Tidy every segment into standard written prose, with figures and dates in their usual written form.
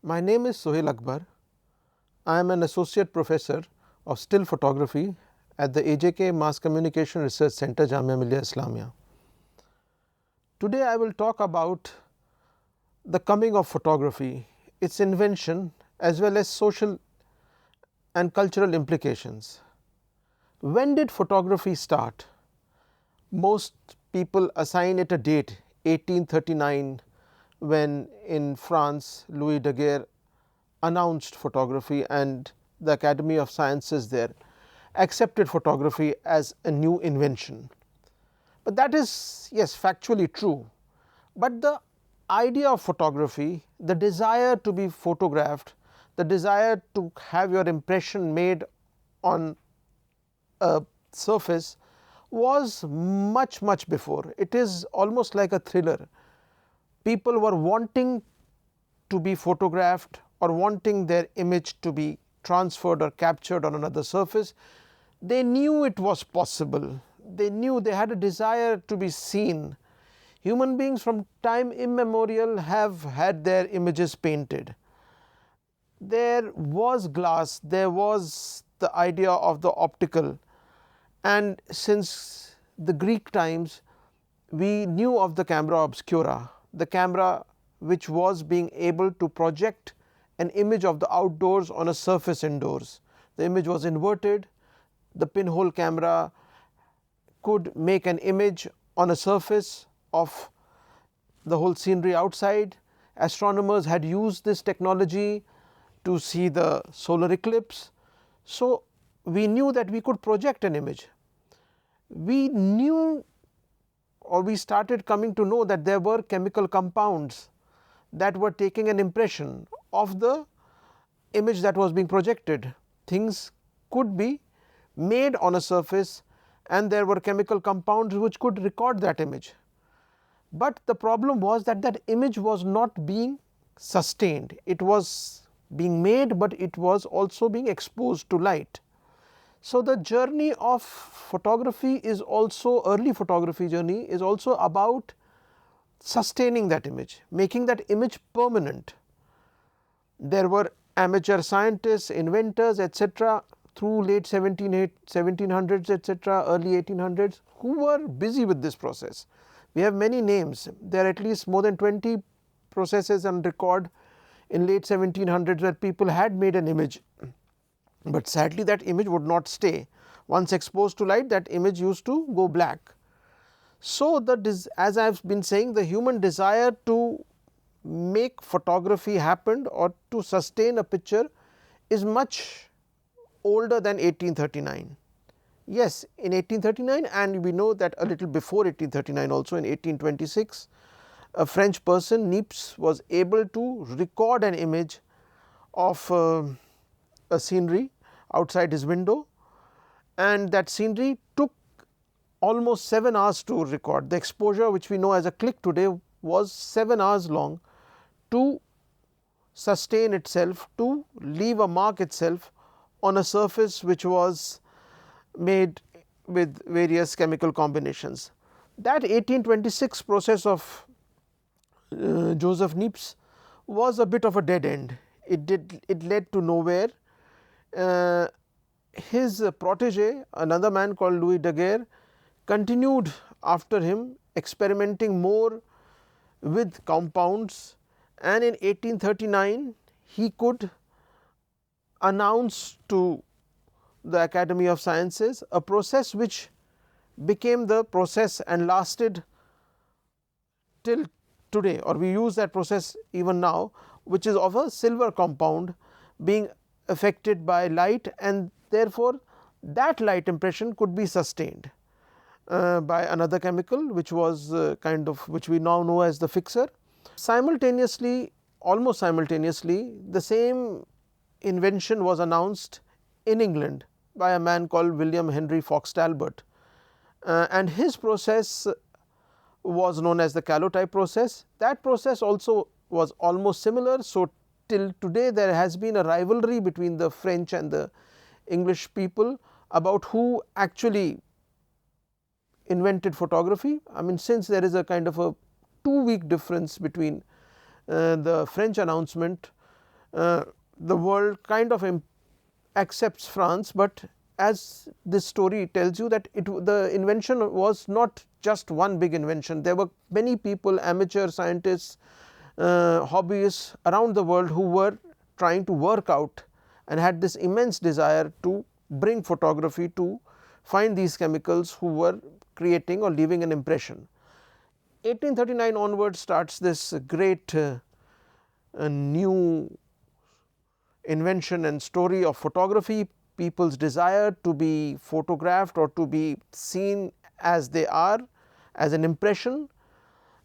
My name is Sohail Akbar. I am an associate professor of still photography at the AJK Mass Communication Research Center, Jamia Millia Islamia. Today I will talk about the coming of photography, its invention as well as social and cultural implications. When did photography start? Most people assign it a date 1839, when in France Louis Daguerre announced photography and the Academy of Sciences there accepted photography as a new invention. But that is, yes, factually true, but the idea of photography, the desire to be photographed, the desire to have your impression made on a surface was much before. It is almost like a thriller. People were wanting to be photographed or wanting their image to be transferred or captured on another surface. They knew it was possible. They knew they had a desire to be seen. Human beings from time immemorial have had their images painted. There was glass, there was the idea of the optical, and since the Greek times we knew of the camera obscura, the camera which was being able to project an image of the outdoors on a surface indoors. The image was inverted. The pinhole camera could make an image on a surface of the whole scenery outside. Astronomers had used this technology to see the solar eclipse. So we knew that we could project an image. We knew, or we started coming to know, that there were chemical compounds that were taking an impression of the image that was being projected. Things could be made on a surface and there were chemical compounds which could record that image. But the problem was that that image was not being sustained. It was being made, but it was also being exposed to light. So the journey of photography is also, early photography journey is also about sustaining that image, making that image permanent. There were amateur scientists, inventors, etc. through late 1700s, etc., early 1800s, who were busy with this process. We have many names. There are at least more than 20 processes on record in late 1700s where people had made an image, but sadly that image would not stay. Once exposed to light, that image used to go black. So as I have been saying, the human desire to make photography happen or to sustain a picture is much older than 1839. Yes, in 1839, and we know that a little before 1839 also, in 1826, a French person, Niepce, was able to record an image of a scenery outside his window, and that scenery took almost 7 hours to record. The exposure, which we know as a click today, was 7 hours long to sustain itself, to leave a mark itself on a surface which was made with various chemical combinations. That 1826 process of Joseph Niepce was a bit of a dead end. It led to nowhere. His protege, another man called Louis Daguerre, continued after him, experimenting more with compounds, and in 1839 he could announce to the Academy of Sciences a process which became the process and lasted till today, or we use that process even now, which is of a silver compound being affected by light, and therefore that light impression could be sustained. by another chemical, which was which we now know as the fixer. Simultaneously, almost simultaneously, the same invention was announced in England by a man called William Henry Fox Talbot, and his process was known as the calotype process. That process also was almost similar. So, till today there has been a rivalry between the French and the English people about who actually invented photography. I mean, since there is a kind of a 2-week difference between the French announcement, the world kind of accepts France, but as this story tells you that the invention was not just one big invention. There were many people, amateur scientists, hobbyists around the world who were trying to work out and had this immense desire to bring photography to find these chemicals who were creating or leaving an impression. 1839 onward starts this great new invention and story of photography, people's desire to be photographed or to be seen as they are, as an impression.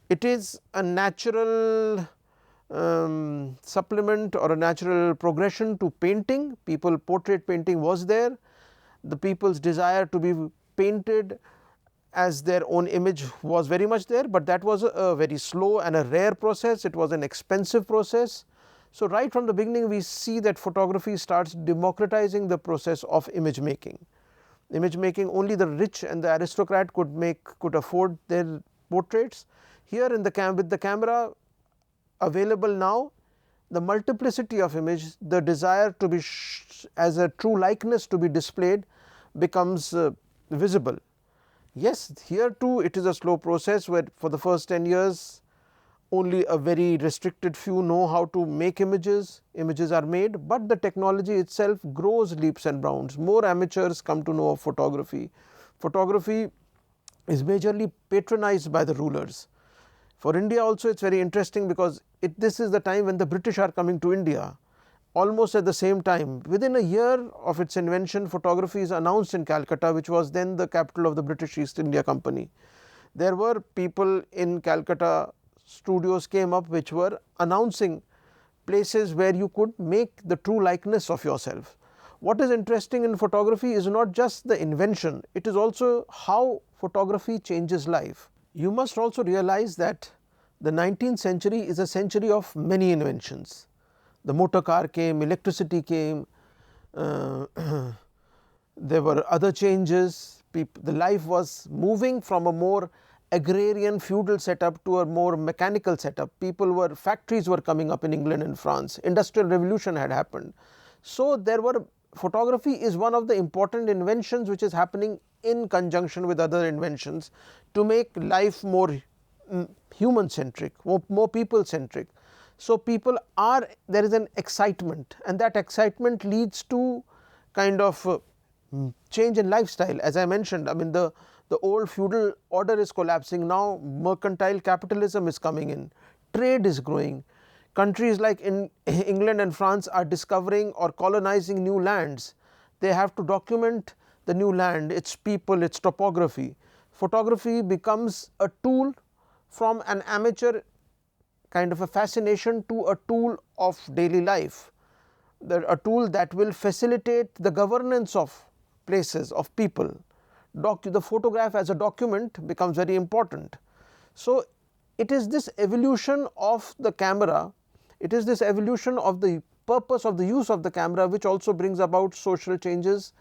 It is a natural supplement or a natural progression to painting. Portrait painting was there. The people's desire to be painted as their own image was very much there, but that was a very slow and a rare process. It was an expensive process. So, right from the beginning we see that photography starts democratizing the process of image making. Image making, only the rich and the aristocrat could afford their portraits. Here with the camera available now, the multiplicity of image, the desire to be as a true likeness to be displayed becomes visible. Yes, here too it is a slow process where for the first 10 years only a very restricted few know how to make images are made, but the technology itself grows leaps and bounds. More amateurs come to know of photography. Photography is majorly patronized by the rulers. For India also it is very interesting because this is the time when the British are coming to India. Almost at the same time, within a year of its invention, photography is announced in Calcutta, which was then the capital of the British East India Company. There were people in Calcutta, studios came up which were announcing places where you could make the true likeness of yourself. What is interesting in photography is not just the invention, it is also how photography changes life. You must also realize that the 19th century is a century of many inventions. The motor car came, electricity came, there were other changes. The life was moving from a more agrarian feudal setup to a more mechanical setup. Factories were coming up in England and France, industrial revolution had happened. So, photography is one of the important inventions which is happening in conjunction with other inventions to make life more human centric, more people centric. So, there is an excitement, and that excitement leads to kind of change in lifestyle. As I mentioned, I mean the old feudal order is collapsing. Now mercantile capitalism is coming in, trade is growing. Countries like in England and France are discovering or colonizing new lands. They have to document the new land, its people, its topography. Photography becomes a tool from an amateur kind of a fascination to a tool of daily life, a tool that will facilitate the governance of places, of people. The photograph as a document becomes very important. So, it is this evolution of the camera, it is this evolution of the purpose of the use of the camera which also brings about social changes,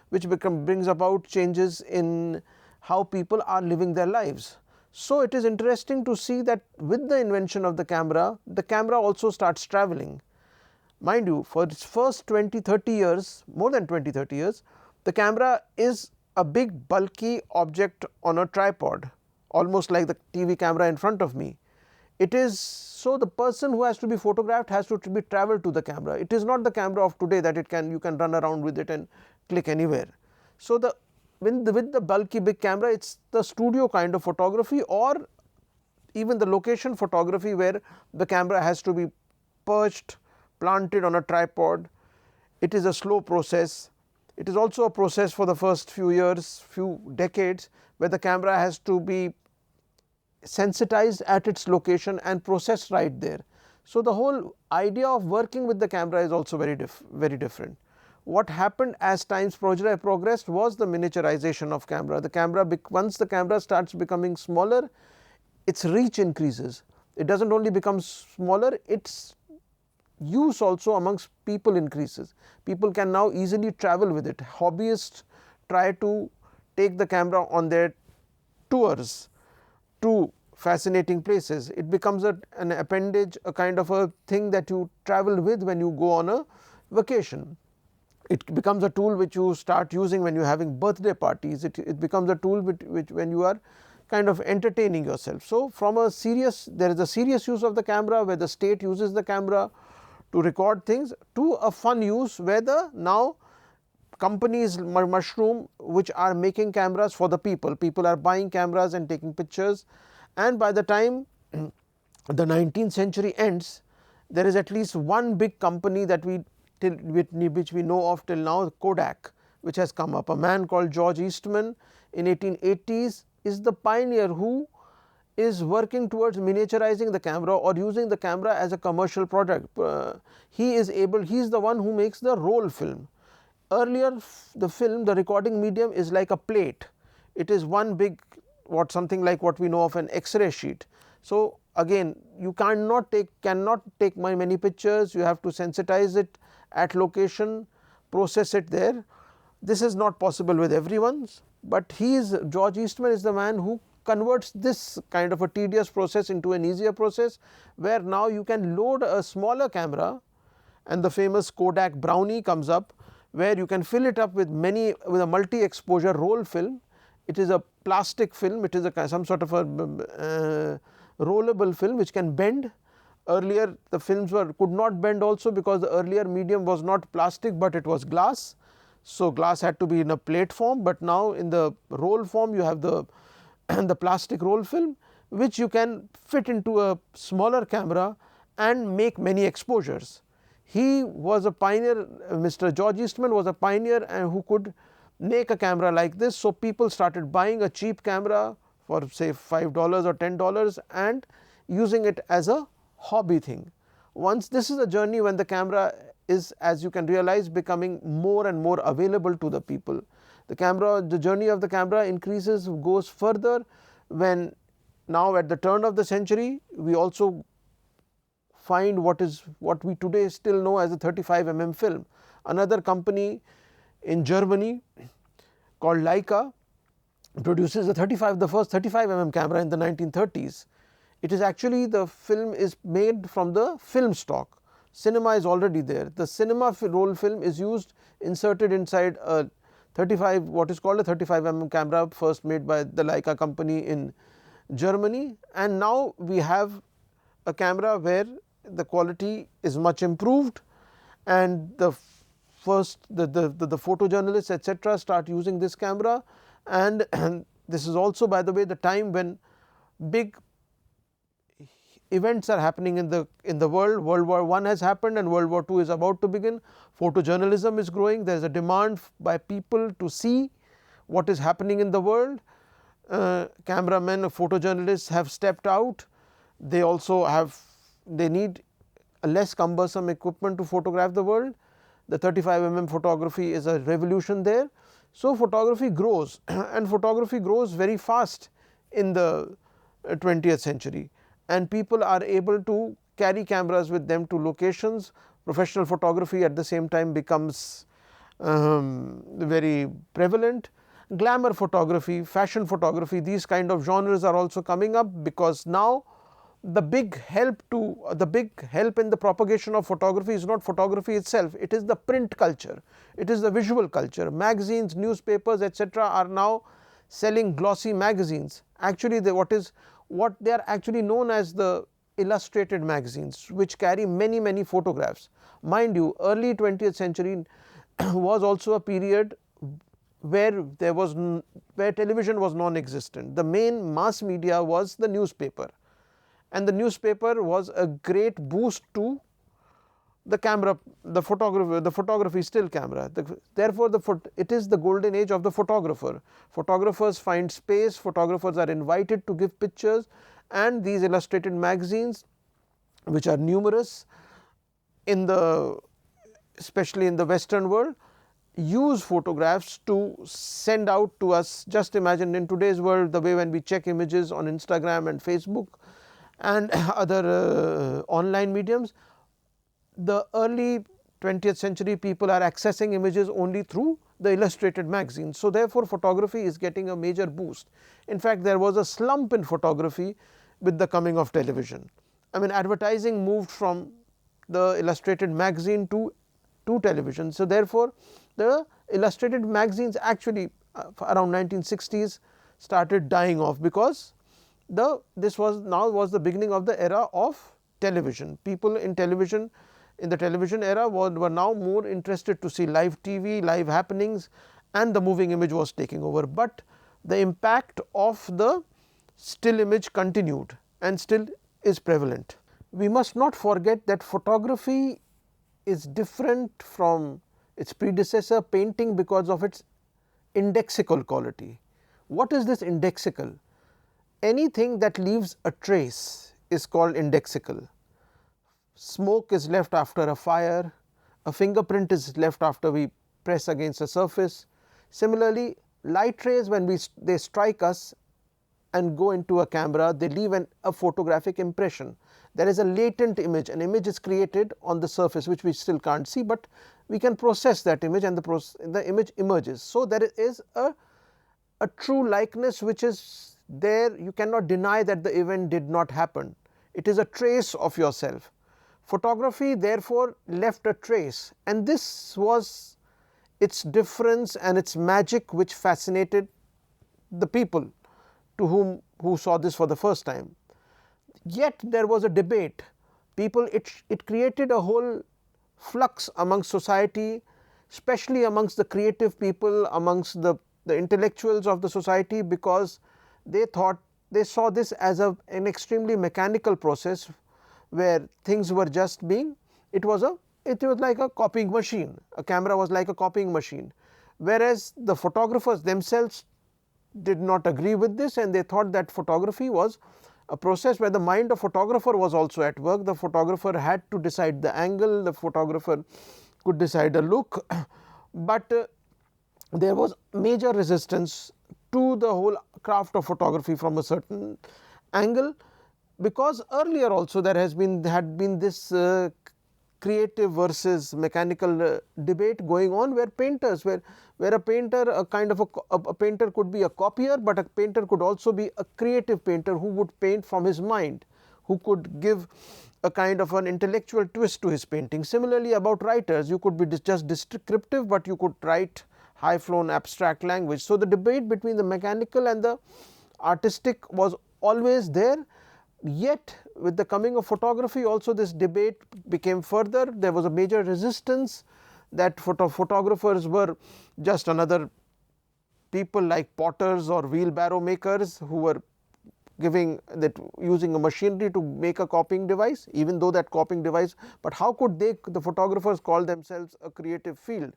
which brings about changes in how people are living their lives. So, it is interesting to see that with the invention of the camera also starts travelling. Mind you, for its first 20-30 years, more than 20-30 years, the camera is a big bulky object on a tripod, almost like the TV camera in front of me. It is so the person who has to be photographed has to be travelled to the camera. It is not the camera of today that you can run around with it and click anywhere. So, with the bulky big camera, it is the studio kind of photography or even the location photography where the camera has to be perched, planted on a tripod. It is a slow process. It is also a process for the first few years, few decades, where the camera has to be sensitized at its location and processed right there. So, the whole idea of working with the camera is also very different. What happened as times progressed was the miniaturization of camera. The camera, once the camera starts becoming smaller, its reach increases. It does not only become smaller, its use also amongst people increases. People can now easily travel with it. Hobbyists try to take the camera on their tours to fascinating places. It becomes an appendage, a kind of a thing that you travel with when you go on a vacation. It becomes a tool which you start using when you are having birthday parties. It becomes a tool which when you are kind of entertaining yourself. So, from a serious, there is a serious use of the camera where the state uses the camera to record things, to a fun use where the now companies mushroom which are making cameras for the people. People are buying cameras and taking pictures, and by the time the 19th century ends, there is at least one big company that which we know of till now, Kodak, which has come up. A man called George Eastman in 1880s is the pioneer who is working towards miniaturizing the camera or using the camera as a commercial product. He is the one who makes the roll film. Earlier the film, the recording medium is like a plate. It is one big, something like what we know of an X-ray sheet. So, again, you cannot take many pictures. You have to sensitize it at location, process it there. This is not possible with everyone's, but George Eastman is the man who converts this kind of a tedious process into an easier process, where now you can load a smaller camera, and the famous Kodak Brownie comes up, where you can fill it up with a multi-exposure roll film. It is a plastic film. It is some sort of a rollable film which can bend. Earlier the films could not bend also, because the earlier medium was not plastic but it was glass. So, glass had to be in a plate form, but now in the roll form you have the plastic roll film, which you can fit into a smaller camera and make many exposures. He was a pioneer. Mr. George Eastman was a pioneer and who could make a camera like this. So, people started buying a cheap camera for say $5 or $10 and using it as a hobby thing. Once this is a journey when the camera is, as you can realize, becoming more and more available to the people. The journey of the camera increases, goes further when now at the turn of the century we also find what we today still know as a 35mm film. Another company in Germany called Leica produces the first 35mm camera in the 1930s. It is actually, the film is made from the film stock. Cinema is already there. The cinema roll film is inserted inside a what is called a 35mm camera, first made by the Leica company in Germany, and now we have a camera where the quality is much improved, and the photojournalists etc. start using this camera. And this is also, by the way, the time when big events are happening in the world. World War I has happened and World War II is about to begin. Photojournalism is growing. There is a demand by people to see what is happening in the world. Cameramen, photojournalists have stepped out. They also need a less cumbersome equipment to photograph the world. The 35mm photography is a revolution there. So, photography grows and photography grows very fast in the 20th century, and people are able to carry cameras with them to locations. Professional photography at the same time becomes very prevalent. Glamour photography, fashion photography, these kind of genres are also coming up, because now the big help in the propagation of photography is not photography itself, it is the print culture, it is the visual culture. Magazines, newspapers etc. are now selling glossy magazines. Actually what they are actually known as the illustrated magazines, which carry many photographs. Mind you, early 20th century was also a period where television was non-existent. The main mass media was the newspaper, and the newspaper was a great boost to the camera, the photography still camera. Therefore, it is the golden age of the photographer. Photographers find space, photographers are invited to give pictures, and these illustrated magazines, which are numerous in the, especially in the Western world, use photographs to send out to us. Just imagine in today's world, the way when we check images on Instagram and Facebook and other online mediums, the early 20th century people are accessing images only through the illustrated magazines. So, therefore, photography is getting a major boost. In fact, there was a slump in photography with the coming of television. I mean, advertising moved from the illustrated magazine to television. So, therefore, the illustrated magazines actually around 1960s started dying off, because this was the beginning of the era of television. People in the television era were now more interested to see live TV, live happenings, and the moving image was taking over. But the impact of the still image continued and still is prevalent. We must not forget that photography is different from its predecessor painting because of its indexical quality. What is this indexical? Anything that leaves a trace is called indexical. Smoke is left after a fire, a fingerprint is left after we press against a surface. Similarly, light rays, when they strike us and go into a camera, they leave a photographic impression. There is a latent image, an image is created on the surface which we still can't see, but we can process that image and the image emerges. So, there is a true likeness which is there. You cannot deny that the event did not happen. It is a trace of yourself. Photography therefore left a trace, and this was its difference and its magic which fascinated the people who saw this for the first time. Yet there was a debate. It created a whole flux amongst society, especially amongst the creative people, amongst the intellectuals of the society, because they saw this as an extremely mechanical process where things were just being, it was like a copying machine. A camera was like a copying machine, whereas the photographers themselves did not agree with this, and they thought that photography was a process where the mind of photographer was also at work. The photographer had to decide the angle, the photographer could decide a look, but there was major resistance to the whole craft of photography from a certain angle, because earlier also there had been this creative versus mechanical debate going on, where painters, where a painter, a painter could be a copier, but a painter could also be a creative painter who would paint from his mind, who could give a kind of an intellectual twist to his painting. Similarly, about writers, you could be just descriptive, but you could write high flown abstract language. So, the debate between the mechanical and the artistic was always there. Yet with the coming of photography also, this debate became further. There was a major resistance that photographers were just another people like potters or wheelbarrow makers who were using a machinery to make a copying device, even though that copying device, but how could the photographers call themselves a creative field?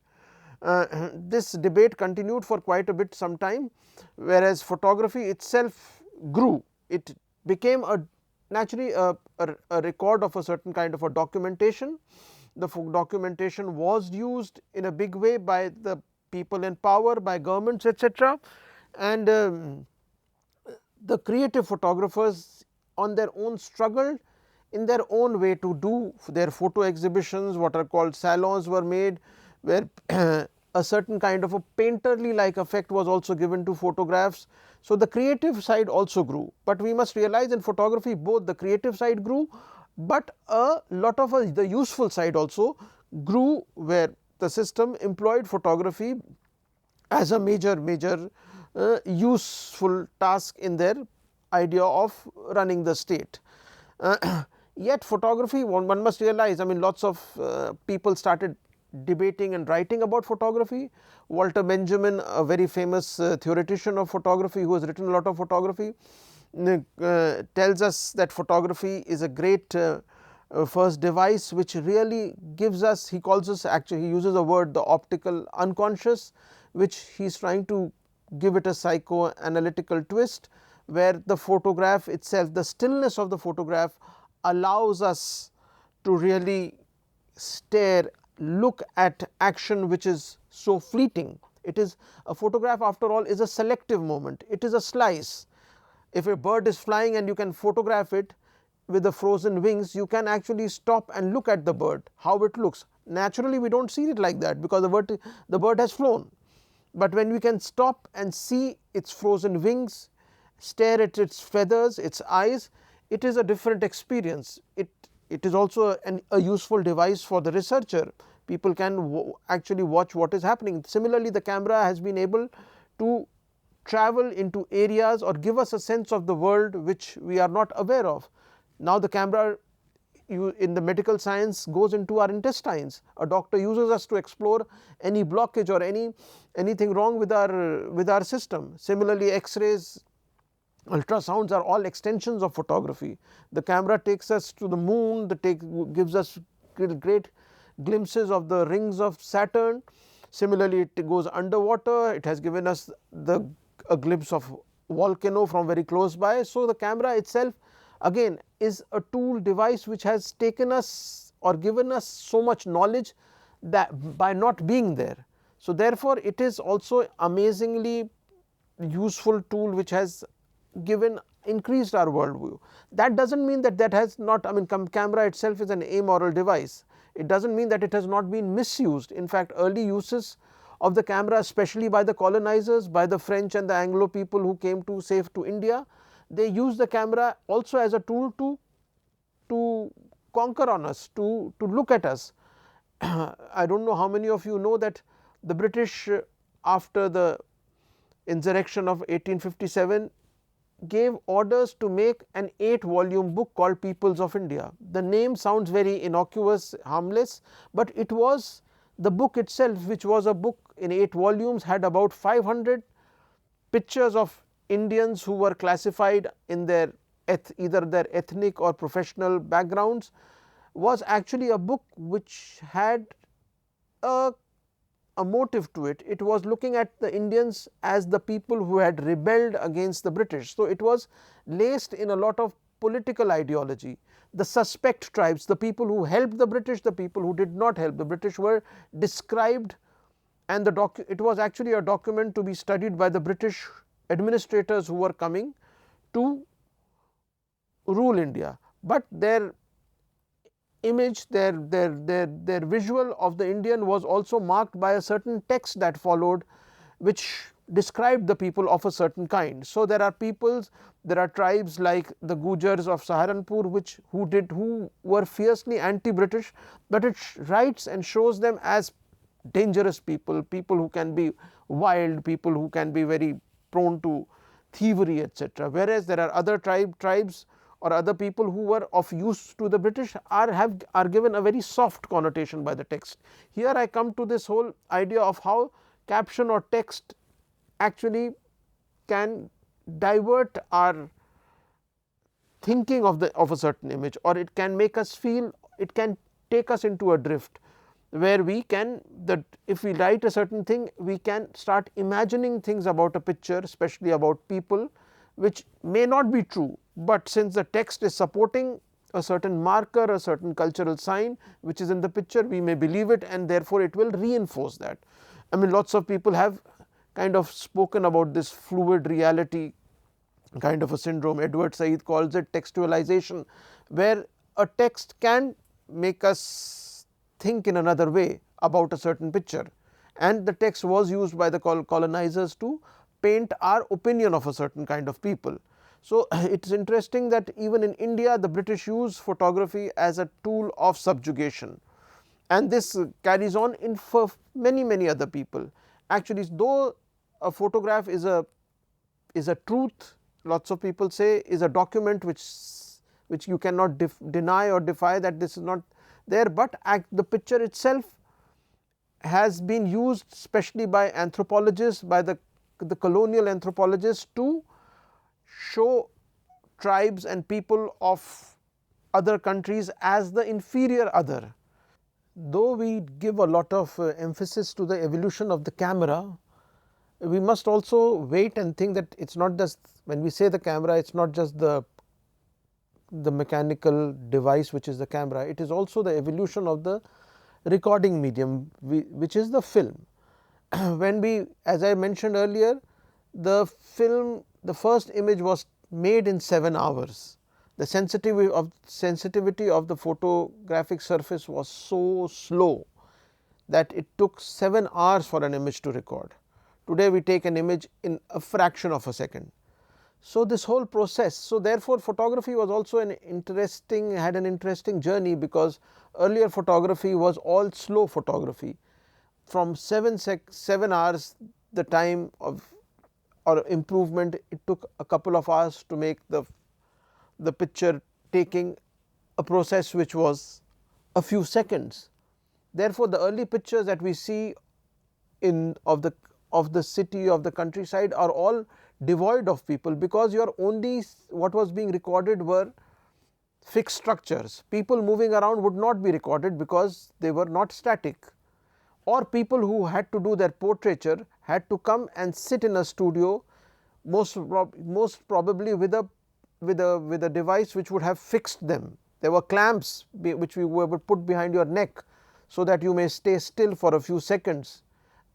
This debate continued for quite a bit some time, whereas photography itself grew. It became naturally a record of a certain kind of a documentation. The documentation was used in a big way by the people in power, by governments, etc. And the creative photographers on their own struggled in their own way to do their photo exhibitions. What are called salons were made, where a certain kind of a painterly like effect was also given to photographs. So, the creative side also grew, but we must realize in photography both the creative side grew, but a lot of the useful side also grew, where the system employed photography as a major useful task in their idea of running the state. Yet photography, one must realize, I mean, lots of people started debating and writing about photography. Walter Benjamin, a very famous theoretician of photography who has written a lot of photography, tells us that photography is a great first device which really gives us, he calls us, actually he uses a word, the optical unconscious, which he is trying to give it a psychoanalytical twist, where the photograph itself, the stillness of the photograph allows us to really stare, look at action which is so fleeting. It is a photograph, after all, is a selective moment, it is a slice. If a bird is flying and you can photograph it with the frozen wings, you can actually stop and look at the bird, how it looks. Naturally we do not see it like that, because the bird has flown, but when we can stop and see its frozen wings, stare at its feathers, its eyes, it is a different experience. It is also a useful device for the researcher. People can actually watch what is happening. Similarly, the camera has been able to travel into areas or give us a sense of the world which we are not aware of. Now the camera in the medical science goes into our intestines. A doctor uses us to explore any blockage or anything wrong with our system. Similarly, X-rays, ultrasounds are all extensions of photography. The camera takes us to the moon, gives us great glimpses of the rings of Saturn. Similarly, it goes underwater, it has given us a glimpse of volcano from very close by. So the camera itself again is a tool, device which has taken us or given us so much knowledge that by not being there. So therefore it is also amazingly useful tool which has increased our worldview. That does not mean that has not, I mean, camera itself is an amoral device. It does not mean that it has not been misused. In fact, early uses of the camera, especially by the colonizers, by the French and the Anglo people who came to India, they used the camera also as a tool to conquer on us, to look at us. I do not know how many of you know that the British, after the insurrection of 1857, gave orders to make an 8-volume book called Peoples of India. The name sounds very innocuous, harmless, but it was the book itself, which was a book in 8 volumes, had about 500 pictures of Indians who were classified in their either their ethnic or professional backgrounds, was actually a book which had a motive to it. It was looking at the Indians as the people who had rebelled against the British. So it was laced in a lot of political ideology. The suspect tribes, the people who helped the British, the people who did not help the British, were described, and it was actually a document to be studied by the British administrators who were coming to rule India. But their image, their visual of the Indian was also marked by a certain text that followed, which described the people of a certain kind. So there are tribes like the Gujars of Saharanpur who were fiercely anti-British, but it writes and shows them as dangerous people who can be wild, people who can be very prone to thievery, etc. Whereas there are other tribes or other people who were of use to the British are given a very soft connotation by the text. Here I come to this whole idea of how caption or text actually can divert our thinking of a certain image, or it can make us feel, it can take us into a drift where we can, that if we write a certain thing, we can start imagining things about a picture, especially about people, which may not be true, but since the text is supporting a certain marker, a certain cultural sign which is in the picture, we may believe it, and therefore it will reinforce that. I mean, lots of people have kind of spoken about this fluid reality kind of a syndrome. Edward Said calls it textualization, where a text can make us think in another way about a certain picture, and the text was used by the colonizers to paint our opinion of a certain kind of people. So it is interesting that even in India the British use photography as a tool of subjugation, and this carries on for many other people. Actually, though a photograph is a truth, lots of people say, is a document which you cannot deny or defy that this is not there, but the picture itself has been used, especially by anthropologists, by the colonial anthropologists, to show tribes and people of other countries as the inferior other. Though we give a lot of emphasis to the evolution of the camera, we must also wait and think that it is not just, when we say the camera, it is not just the mechanical device which is the camera, it is also the evolution of the recording medium, which is the film. When we, as I mentioned earlier, the film, the first image was made in 7 hours. The sensitivity of the photographic surface was so slow that it took 7 hours for an image to record. Today we take an image in a fraction of a second. So this whole process, so therefore photography was also had an interesting journey, because earlier photography was all slow photography. From 7 hours the time of or improvement, it took a couple of hours to make the picture, taking a process which was a few seconds. Therefore the early pictures that we see of the city, of the countryside, are all devoid of people, because what was being recorded were fixed structures. People moving around would not be recorded because they were not static, or people who had to do their portraiture had to come and sit in a studio, most probably with a device which would have fixed them. There were clamps which were put behind your neck, so that you may stay still for a few seconds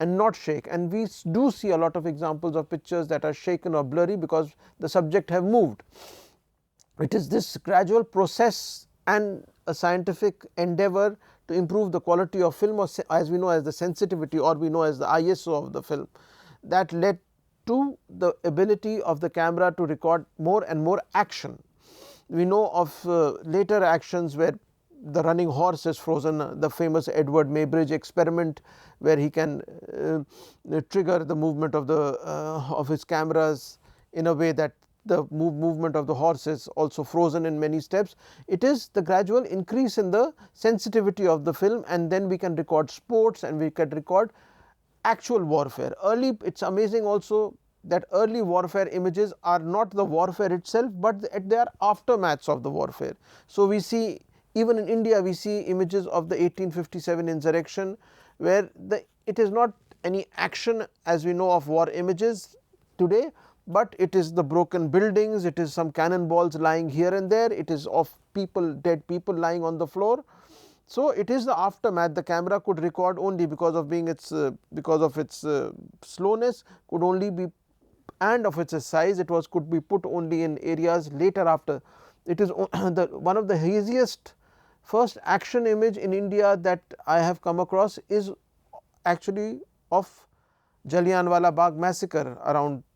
and not shake. And we do see a lot of examples of pictures that are shaken or blurry because the subject have moved. It is this gradual process and a scientific endeavor to improve the quality of film, or as we know as the sensitivity, or we know as the ISO of the film, that led to the ability of the camera to record more and more action. We know of later actions where the running horse is frozen, the famous Edward Maybridge experiment, where he can trigger the movement of his cameras in a way that the movement of the horse is also frozen in many steps. It is the gradual increase in the sensitivity of the film, and then we can record sports and we can record actual warfare. It is amazing also that early warfare images are not the warfare itself, but they are aftermaths of the warfare. So we see, even in India, we see images of the 1857 insurrection, where it is not any action as we know of war images today, but it is the broken buildings, it is some cannonballs lying here and there, it is of dead people lying on the floor. So it is the aftermath. The camera could record only because of its slowness, could only be, and of its size, could be put only in areas later after. It is one of the haziest first action image in India that I have come across is actually of Jallianwala Bagh massacre,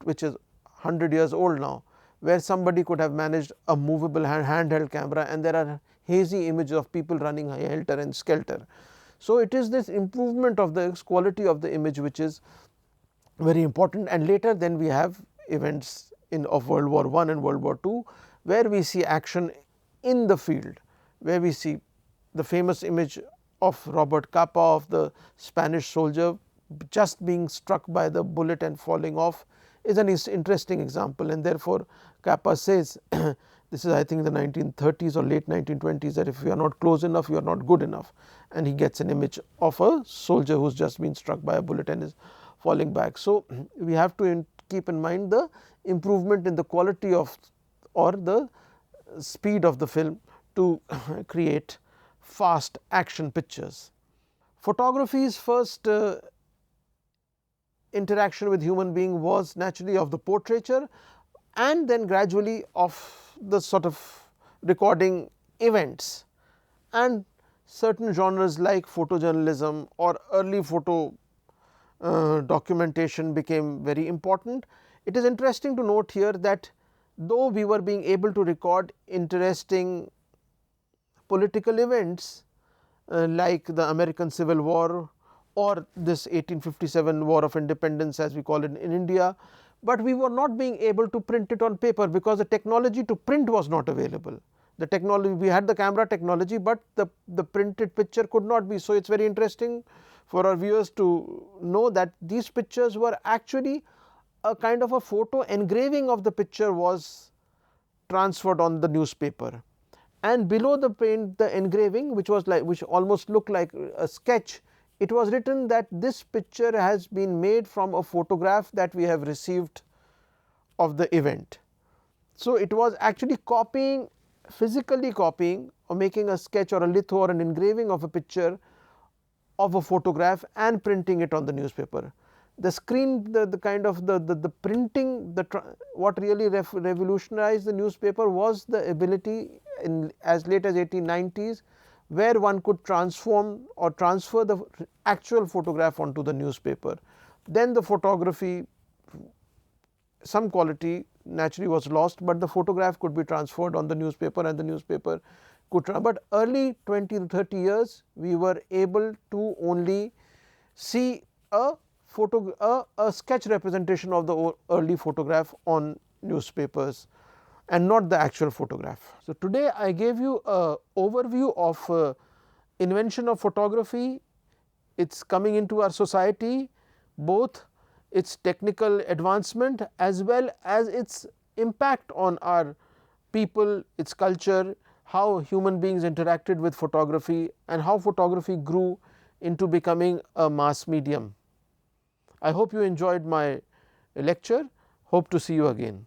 which is 100 years old now, where somebody could have managed a movable handheld camera, and there are hazy images of people running helter and skelter. So it is this improvement of the quality of the image which is very important. And later then we have events of World War I and World War II, where we see action in the field, where we see the famous image of Robert Capa, of the Spanish soldier just being struck by the bullet and falling off, is an interesting example. And therefore Capa says this is, I think, the 1930s or late 1920s, that if you are not close enough, you are not good enough, and he gets an image of a soldier who has just been struck by a bullet and is falling back. So we have to keep in mind the improvement in the quality of, or the speed of the film to create fast action pictures. Photography's first interaction with human being was naturally of the portraiture, and then gradually of the sort of recording events, and certain genres like photojournalism or early photo documentation became very important. It is interesting to note here that though we were being able to record interesting political events like the American Civil War or this 1857 War of Independence as we call it in India, but we were not being able to print it on paper because the technology to print was not available. The technology, we had the camera technology, but the printed picture could not be. So it is very interesting for our viewers to know that these pictures were actually a kind of a photo engraving of the picture was transferred on the newspaper, and below the paint, the engraving, which almost looked like a sketch, it was written that this picture has been made from a photograph that we have received of the event. So it was actually copying, physically copying, or making a sketch or a litho or an engraving of a picture of a photograph and printing it on the newspaper. The screen, the kind of the printing, what really revolutionized the newspaper was the ability in as late as 1890s, where one could transform or transfer the actual photograph onto the newspaper. Then the photography, some quality naturally was lost, but the photograph could be transferred on the newspaper and the newspaper could but early 20 to 30 years we were able to only see a sketch representation of the early photograph on newspapers and not the actual photograph. So today I gave you a overview of invention of photography, its coming into our society, both its technical advancement as well as its impact on our people, its culture, how human beings interacted with photography, and how photography grew into becoming a mass medium. I hope you enjoyed my lecture. Hope to see you again.